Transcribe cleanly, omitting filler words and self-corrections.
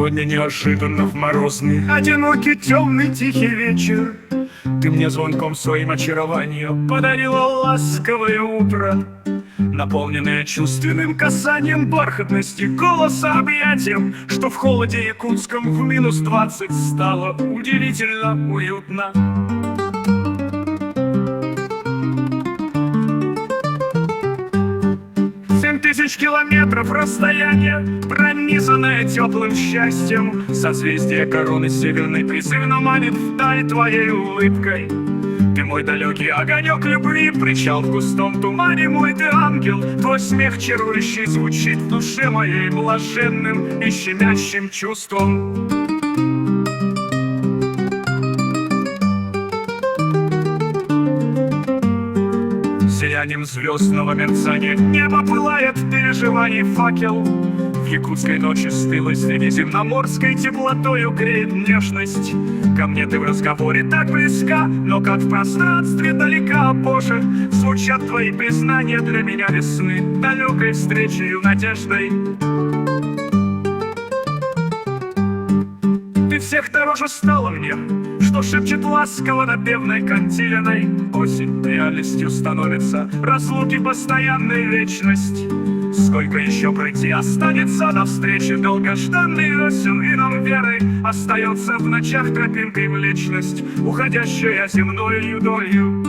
Сегодня неожиданно в морозный, одинокий, темный, тихий вечер ты мне звонком своим очарованием подарила ласковое утро, наполненное чувственным касанием бархатности голоса, объятием, что в холоде якутском в -20 стало удивительно уютно. 7000 километров расстояние, пронизанное теплым счастьем, созвездие короны северной призывно манит вдаль твоей улыбкой. Ты мой далекий огонек любви, причал в густом тумане, мой ты ангел. Твой смех чарующий звучит в душе моей блаженным и щемящим чувством. Сиянием звездного мерцания небо пылает переживаний факел. В якутской ночи стылой средиземноморской теплотою греет нежность. Ко мне ты в разговоре так близка, но как в пространстве далека, Боже. Звучат твои признания для меня весны, далекой встречей и надеждой. Ты всех дороже стала мне, что шепчет ласково напевной кантиленой. Осень реальностью становится, разлуки постоянной вечность. Сколько еще пройти останется навстречу долгожданный осень, и нам верой остается в ночах тропинкой в вечность, уходящая земною юдолью.